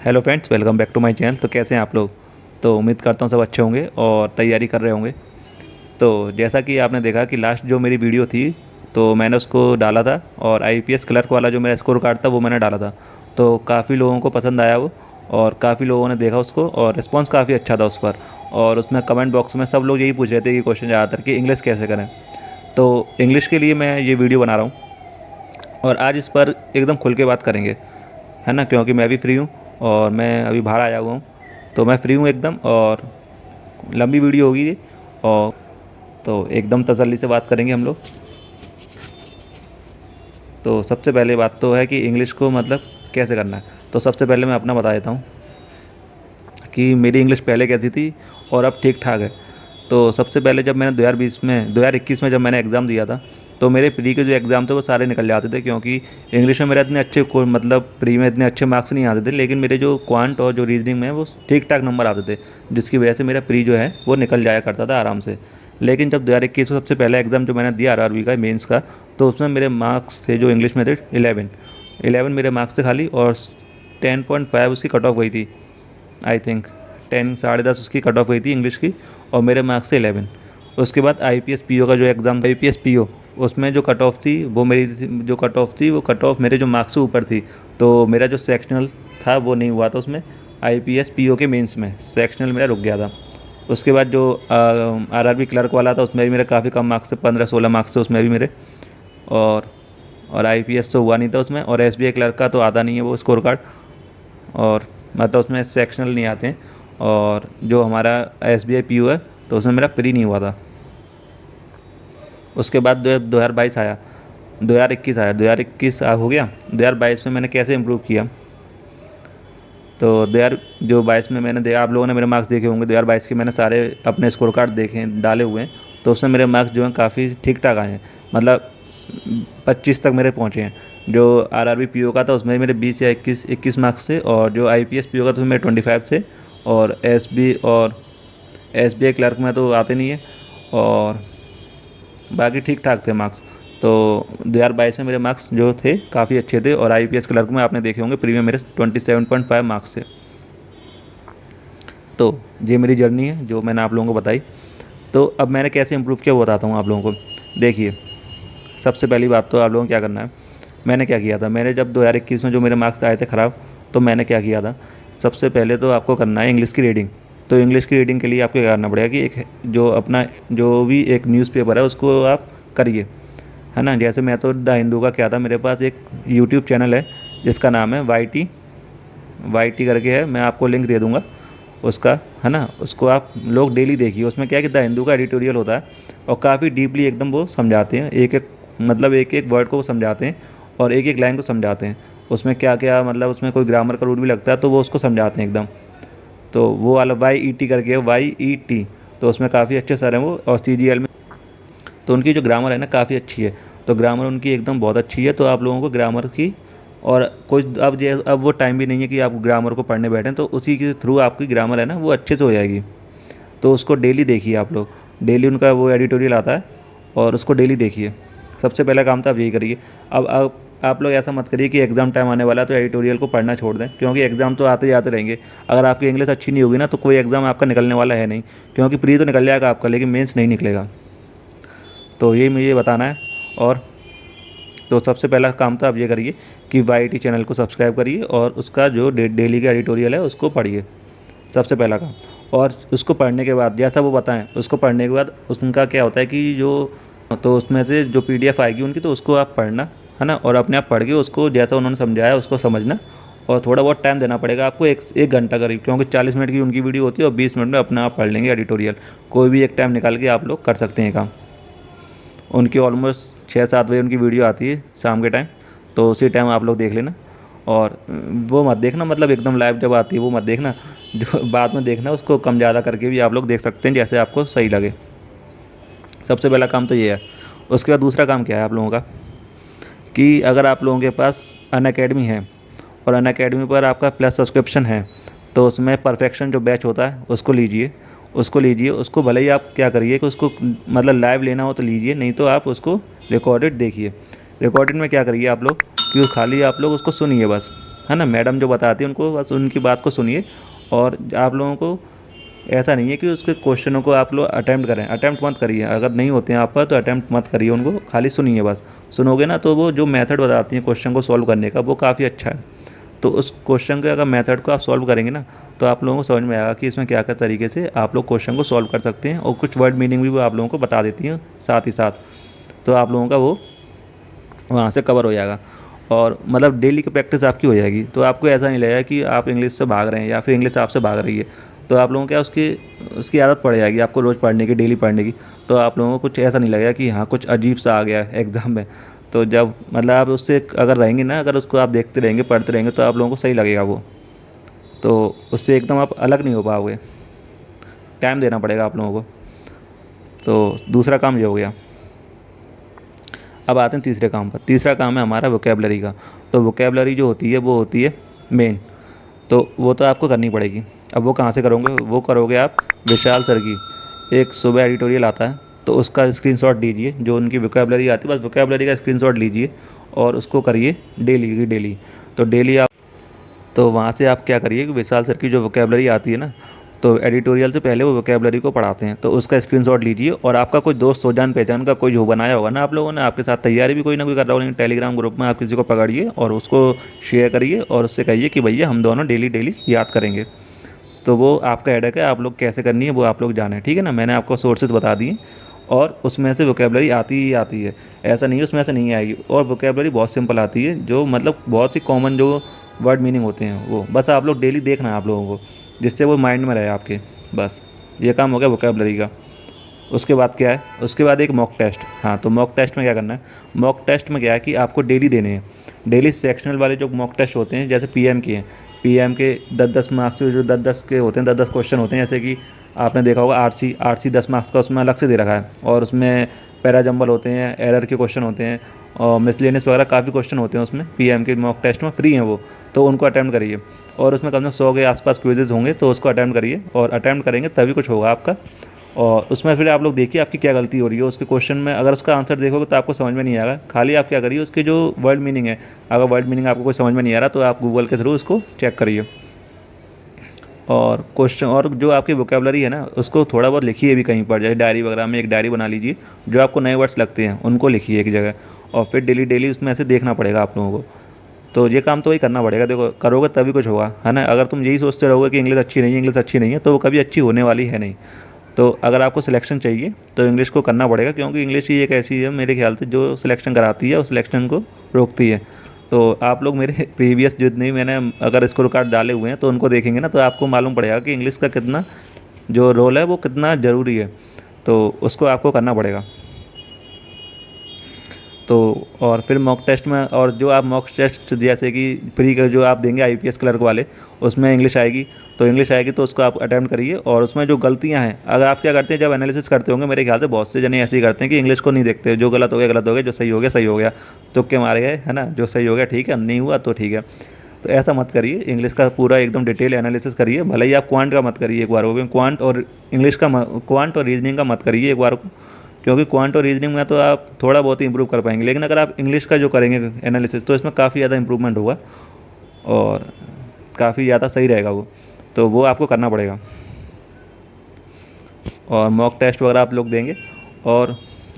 Hello friends, welcome back to my channel. तो कैसे हैं आप लोग? तो उम्मीद करता हूँ सब अच्छे होंगे और तैयारी कर रहे होंगे। तो जैसा कि आपने देखा कि लास्ट जो मेरी वीडियो थी तो मैंने उसको डाला था और आईपीएस क्लर्क वाला जो मेरा स्कोर कार्ड था वो मैंने डाला था। तो काफ़ी लोगों को पसंद आया वो, और काफ़ी लोगों ने देखा उसको और रिस्पॉन्स काफ़ी अच्छा था उस पर। और उसमें कमेंट बॉक्स में सब लोग यही पूछ रहे थे कि क्वेश्चन ज़्यादातर कि इंग्लिश कैसे करें। तो इंग्लिश के लिए मैं ये वीडियो बना रहा हूँ और आज इस पर एकदम खुल के बात करेंगे, है ना, क्योंकि मैं भी फ्री हूँ और मैं अभी बाहर आया हुआ हूँ। तो मैं फ्री हूँ एकदम, और लंबी वीडियो होगी ये, और तो एकदम तसल्ली से बात करेंगे हम लोग। तो सबसे पहले बात तो है कि इंग्लिश को मतलब कैसे करना है। तो सबसे पहले मैं अपना बता देता हूँ कि मेरी इंग्लिश पहले कैसी थी और अब ठीक ठाक है। तो सबसे पहले जब मैंने 2021 में जब मैंने एग्ज़ाम दिया था तो मेरे प्री के जो एग्ज़ाम थे वो सारे निकल जाते थे, क्योंकि इंग्लिश में मेरे इतने अच्छे मतलब प्री में इतने अच्छे मार्क्स नहीं आते थे, लेकिन मेरे जो क्वांट और जो रीजनिंग में वो ठीक ठाक नंबर आते थे, जिसकी वजह से मेरा प्री जो है वो निकल जाया करता था आराम से। लेकिन जब 2021 में सबसे पहला एग्ज़ाम जो मैंने दिया RRB का मेंस का, तो उसमें मेरे मार्क्स थे जो इंग्लिश में थे 11 मेरे मार्क्स थे खाली, और 10.5 उसकी कट ऑफ गई थी। आई थिंक 10 साढ़े 10 उसकी कट ऑफ गई थी इंग्लिश की, और मेरे मार्क्स से 11। उसके बाद IPS PO का जो एग्ज़ाम था, IPS PO, उसमें जो कट ऑफ थी वो जो कट ऑफ थी वो कट ऑफ मेरे जो मार्क्स से ऊपर थी। तो मेरा जो सेक्शनल था वो नहीं हुआ था उसमें, IPS PO के मेंस में सेक्शनल मेरा रुक गया था। उसके बाद जो RRB क्लर्क वाला था उसमें भी मेरे काफ़ी कम मार्क्स थे, 15-16 मार्क्स थे उसमें भी मेरे। और IPS तो हुआ नहीं था उसमें, और SBI क्लर्क का तो आता नहीं है वो स्कोर कार्ड, और मतलब उसमें सेक्शनल नहीं आते हैं। और जो हमारा SBI PO है तो उसमें मेरा प्री नहीं हुआ था। उसके बाद 2022 आया, 2021 आया, 2021 हो गया। 2022 में मैंने कैसे इम्प्रूव किया, तो 2022 में मैंने आप लोगों ने मेरे मार्क्स देखे होंगे। 2022 के मैंने सारे अपने स्कोर कार्ड देखे डाले हुए हैं, तो उसमें मेरे मार्क्स जो हैं काफ़ी ठीक ठाक आए हैं, मतलब 25 तक मेरे पहुँचे हैं। जो RRB PO का था उसमें मेरे 20 या 21 मार्क्स थे, और जो IPS PO का था उसमें मेरे 25 थे, और SBI क्लर्क में तो आते नहीं है, और बाकी ठीक ठाक थे मार्क्स। तो 2022 में मेरे मार्क्स जो थे काफ़ी अच्छे थे, और IPS क्लर्क में आपने देखे होंगे प्री में मेरे 27.5 मार्क्स थे। तो ये मेरी जर्नी है जो मैंने आप लोगों को बताई। तो अब मैंने कैसे इम्प्रूव किया वो बताता हूँ आप लोगों को। देखिए, सबसे पहली बात तो आप लोगों को क्या करना है, मैंने क्या किया था, मैंने जब 2021 में जो मेरे मार्क्स आए थे ख़राब, तो मैंने क्या किया था, सबसे पहले तो आपको करना है इंग्लिश की रीडिंग। तो इंग्लिश की रीडिंग के लिए आपको क्या करना पड़ेगा कि एक जो अपना जो भी एक न्यूज़पेपर है उसको आप करिए, है ना। जैसे मैं तो द हिंदू का क्या था, मेरे पास एक यूट्यूब चैनल है जिसका नाम है YT करके है, मैं आपको लिंक दे दूँगा उसका, है ना। उसको आप लोग डेली देखिए। उसमें क्या है कि द हिंदू का एडिटोरियल होता है, और काफ़ी डीपली एकदम वो समझाते हैं, एक एक वर्ड को वो समझाते हैं, और एक एक लाइन को समझाते हैं। उसमें क्या क्या मतलब उसमें कोई ग्रामर का रूल भी लगता है तो वो उसको समझाते हैं एकदम। तो वो वाला YET करके है, YET। तो उसमें काफ़ी अच्छे सर हैं वो, और CGL में तो उनकी जो ग्रामर है ना काफ़ी अच्छी है। तो ग्रामर उनकी एकदम बहुत अच्छी है। तो आप लोगों को ग्रामर की, और कोई अब वो टाइम भी नहीं है कि आप ग्रामर को पढ़ने बैठें, तो उसी के थ्रू आपकी ग्रामर है ना वो अच्छे से हो जाएगी। तो उसको डेली देखिए आप लोग, डेली उनका वो एडिटोरियल आता है और उसको डेली देखिए। सबसे पहला काम तो आप यही करिए। अब आप लोग ऐसा मत करिए कि एग्ज़ाम टाइम आने वाला है तो एडिटोरियल को पढ़ना छोड़ दें, क्योंकि एग्ज़ाम तो आते जाते रहेंगे। अगर आपकी इंग्लिश अच्छी नहीं होगी ना तो कोई एग्ज़ाम आपका निकलने वाला है नहीं, क्योंकि प्री तो निकल जाएगा आपका, लेकिन मेंस नहीं निकलेगा। तो ये मुझे बताना है। और तो सबसे पहला काम तो आप ये करिए कि YT चैनल को सब्सक्राइब करिए, और उसका जो डेली का एडिटोरियल है उसको पढ़िए, सबसे पहला काम। और उसको पढ़ने के बाद जैसा वो बताएं, उसको पढ़ने के बाद उनका क्या होता है कि तो उसमें से जो PDF आएगी उनकी, तो उसको आप पढ़ना, है ना, और अपने आप पढ़ के उसको जैसा उन्होंने समझाया उसको समझना। और थोड़ा बहुत टाइम देना पड़ेगा आपको, एक घंटा करीब, क्योंकि 40 मिनट की उनकी वीडियो होती है और 20 मिनट में अपना आप पढ़ लेंगे एडिटोरियल। कोई भी एक टाइम निकाल के आप लोग कर सकते हैं काम। उनकी ऑलमोस्ट 6-7 बजे उनकी वीडियो आती है शाम के टाइम, तो उसी टाइम आप लोग देख लेना। और वो मत देखना, मतलब एकदम लाइव जब आती है वो मत देखना, जो बाद में देखना उसको कम ज़्यादा करके भी आप लोग देख सकते हैं, जैसे आपको सही लगे। सबसे पहला काम तो ये है। उसके बाद दूसरा काम क्या है आप लोगों का, कि अगर आप लोगों के पास अनअकैडमी है और अनअकैडमी पर आपका प्लस सब्सक्रिप्शन है, तो उसमें परफेक्शन जो बैच होता है उसको भले ही आप क्या करिए कि उसको मतलब लाइव लेना हो तो लीजिए, नहीं तो आप उसको रिकॉर्डेड देखिए। रिकॉर्डेड में क्या करिए आप लोग कि खाली आप लोग उसको सुनिए बस, है ना। मैडम जो बताती है उनको बस उनकी बात को सुनिए। और आप लोगों को ऐसा नहीं है कि उसके क्वेश्चनों को आप लोग अटैम्प्ट करें, अटैम्प्ट मत करिए। अगर नहीं होते हैं आप पर तो अटैम्प्ट मत करिए उनको, खाली सुनिए बस। सुनोगे ना तो वो जो मेथड बताती हैं क्वेश्चन को सॉल्व करने का वो काफ़ी अच्छा है। तो उस क्वेश्चन के अगर मेथड को आप सॉल्व करेंगे ना तो आप लोगों को समझ में आएगा कि इसमें क्या क्या तरीके से आप लोग क्वेश्चन को सॉल्व कर सकते हैं। और कुछ वर्ड मीनिंग भी वो आप लोगों को बता देती हैं साथ ही साथ। तो आप लोगों का वो वहाँ से कवर हो जाएगा। और मतलब डेली की प्रैक्टिस आपकी हो जाएगी। तो आपको ऐसा नहीं लगेगा कि आप इंग्लिश से भाग रहे हैं या फिर इंग्लिश आपसे भाग रही है। तो आप लोगों को क्या उसकी उसकी आदत पड़ जाएगी आपको रोज़ पढ़ने की, डेली पढ़ने की। तो आप लोगों को कुछ ऐसा नहीं लगेगा कि हाँ कुछ अजीब सा आ गया है एग्ज़ाम में। तो जब मतलब आप उससे अगर रहेंगे ना, अगर उसको आप देखते रहेंगे, पढ़ते रहेंगे, तो आप लोगों को सही लगेगा वो। तो उससे एकदम आप अलग नहीं हो पाओगे, टाइम देना पड़ेगा आप लोगों को। तो दूसरा काम ये हो गया। अब आते हैं तीसरे काम पर। तीसरा काम है हमारा वोकेबलरी का। तो वोकेबलरी जो होती है वो होती है मेन। तो वो तो आपको करनी पड़ेगी। अब वो कहाँ से करोगे? वो करोगे आप विशाल सर की एक सुबह एडिटोरियल आता है, तो उसका स्क्रीनशॉट लीजिए। जो उनकी वोकेबलरी आती है बस वोकेबलरी का स्क्रीनशॉट लीजिए और उसको करिए डेली की डेली। तो डेली आप तो वहाँ से आप क्या करिए कि विशाल सर की जो वोकेबलरी आती है ना, तो एडिटोरियल से पहले वो वोकेबलरी को पढ़ाते हैं, तो उसका स्क्रीनशॉट लीजिए। और आपका कोई दोस्त हो, जान पहचान का कोई जो बनाया होगा ना आप लोगों ने, आपके साथ तैयारी भी कोई ना कोई कर रहा होगा टेलीग्राम ग्रुप में, आप किसी को पकड़िए और उसको शेयर करिए और उससे कहिए कि भैया हम दोनों डेली डेली याद करेंगे। तो वो आपका हेडेक है, आप लोग कैसे करनी है वो आप लोग जाने, ठीक है ना। मैंने आपको सोर्सेज बता दिए और उसमें से वोकेबलरी आती ही आती है। ऐसा नहीं है उसमें से नहीं आएगी। और वोकेबलरी बहुत सिंपल आती है, जो मतलब बहुत ही कॉमन जो वर्ड मीनिंग होते हैं वो बस आप लोग डेली देखना है आप लोगों को, जिससे वो माइंड में रहे आपके। बस ये काम हो गया वोकेबलरी का। उसके बाद क्या है? उसके बाद एक मॉक टेस्ट। हाँ, तो मॉक टेस्ट में क्या करना है? मॉक टेस्ट में क्या है कि आपको डेली देने हैं। डेली सेक्शनल वाले जो मॉक टेस्ट होते हैं, जैसे पीएम के हैं, पीएम के 10-10 मार्क्स के, जो 10-10 के होते हैं, 10-10 क्वेश्चन होते हैं। जैसे कि आपने देखा होगा आरसी 10 मार्क्स का उसमें अलग से दे रखा है। और उसमें पैराजंबल होते हैं, एरर के क्वेश्चन होते हैं और मिसलेनियस वगैरह काफ़ी क्वेश्चन होते हैं उसमें। पीएम के मॉक टेस्ट में फ्री हैं वो, तो उनको अटैम्प्ट करिए। और उसमें कम से कम 100 के आसपास क्विजेज़ होंगे, तो उसको अटैम्प्ट करिए। और अटैम्प्ट करेंगे तभी कुछ होगा आपका। और उसमें फिर आप लोग देखिए आपकी क्या गलती हो रही है उसके क्वेश्चन में। अगर उसका आंसर देखोगे तो आपको समझ में नहीं आएगा। खाली आप क्या करिए, उसके जो वर्ड मीनिंग है, अगर वर्ड मीनिंग आपको कोई समझ में नहीं आ रहा तो आप गूगल के थ्रू उसको चेक करिए। और क्वेश्चन और जो आपकी वोकेबलरी है ना, उसको थोड़ा बहुत लिखिए भी कहीं पर, जैसे डायरी वगैरह में एक डायरी बना लीजिए। जो आपको नए वर्ड्स लगते हैं उनको लिखिए एक जगह, और फिर डेली डेली उसमें ऐसे देखना पड़ेगा आप लोगों को। तो ये काम तो वही करना पड़ेगा। देखो, करोगे तभी कुछ होगा, है ना। अगर तुम यही सोचते रहोगे कि इंग्लिश अच्छी नहीं है, इंग्लिश अच्छी नहीं है, तो वो कभी अच्छी होने वाली है नहीं। तो अगर आपको सिलेक्शन चाहिए तो इंग्लिश को करना पड़ेगा, क्योंकि इंग्लिश ही एक ऐसी है मेरे ख्याल से जो सिलेक्शन कराती है और सिलेक्शन को रोकती है। तो आप लोग मेरे प्रीवियस जितने भी मैंने अगर स्कोर कार्ड डाले हुए हैं तो उनको देखेंगे ना, तो आपको मालूम पड़ेगा कि इंग्लिश का कितना जो रोल है वो कितना ज़रूरी है। तो उसको आपको करना पड़ेगा। तो और फिर मॉक टेस्ट में, और जो आप मॉक टेस्ट जैसे कि प्री का जो आप देंगे आईपीएस क्लर्क वाले, उसमें इंग्लिश आएगी। तो इंग्लिश आएगी तो उसको आप अटैम्प्ट करिए। और उसमें जो गलतियां हैं, अगर आप क्या करते हैं जब एनालिसिस करते होंगे, मेरे ख्याल से बहुत से जने ऐसे ही करते हैं कि इंग्लिश को नहीं देखते। जो गलत हो गया गलत हो गया, जो सही हो गया सही हो गया, तुक्के मारे गए, है ना। जो सही हो गया ठीक है, नहीं हुआ तो ठीक है। तो ऐसा मत करिए। इंग्लिश का पूरा एकदम डिटेल एनालिसिस करिए। भले ही आप क्वांट का मत करिए एक बार को, क्वांट और इंग्लिश का क्वांट और रीजनिंग का मत करिए एक बार को, क्योंकि क्वांट और रीजनिंग में तो आप थोड़ा बहुत ही इंप्रूव कर पाएंगे। लेकिन अगर आप इंग्लिश का जो करेंगे एनालिसिस, तो इसमें काफ़ी ज़्यादा इंप्रूवमेंट होगा और काफ़ी ज़्यादा सही रहेगा वो। तो वो आपको करना पड़ेगा। और मॉक टेस्ट वगैरह आप लोग देंगे। और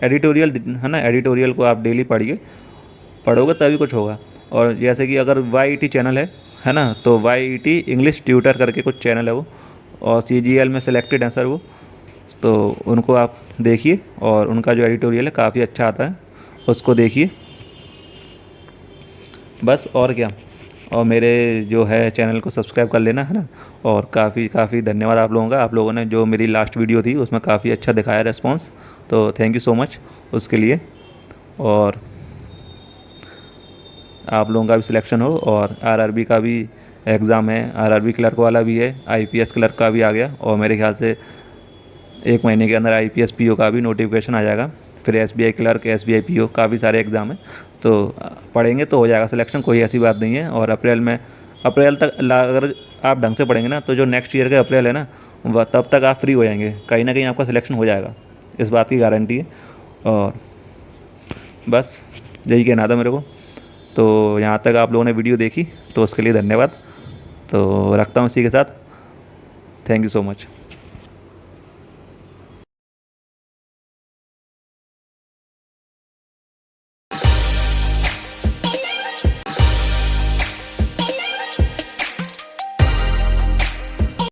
एडिटोरियल है ना, एडिटोरियल को आप डेली पढ़िए, पढ़ोगे तभी कुछ होगा। और जैसे कि अगर YET चैनल है ना, तो YET इंग्लिश ट्यूटर करके कुछ चैनल है वो, और CGL में सिलेक्टेड है सर वो। तो उनको आप देखिए और उनका जो एडिटोरियल है काफ़ी अच्छा आता है, उसको देखिए बस। और क्या, और मेरे जो है चैनल को सब्सक्राइब कर लेना, है ना। और काफ़ी काफ़ी धन्यवाद आप लोगों का। आप लोगों ने जो मेरी लास्ट वीडियो थी उसमें काफ़ी अच्छा दिखाया रिस्पॉन्स, तो थैंक यू सो मच उसके लिए। और आप लोगों का भी सिलेक्शन हो। और RRB का भी एग्ज़ाम है, RRB क्लर्क वाला भी है, IPS क्लर्क का भी आ गया, और मेरे ख्याल से 1 महीने के अंदर IPS PO का भी नोटिफिकेशन आ जाएगा। फिर SBI क्लर्क, SBI PO, काफ़ी सारे एग्ज़ाम हैं। तो पढ़ेंगे तो हो जाएगा सिलेक्शन, कोई ऐसी बात नहीं है। और अप्रैल तक अगर आप ढंग से पढ़ेंगे ना, तो जो नेक्स्ट ईयर का अप्रैल है ना, वह तब तक आप फ्री हो जाएंगे, कहीं ना कहीं आपका सिलेक्शन हो जाएगा, इस बात की गारंटी है। और बस यही कहना था मेरे को। तो यहाँ तक आप लोगों ने वीडियो देखी तो उसके लिए धन्यवाद। तो रखता हूँ इसी के साथ। Thank you so much.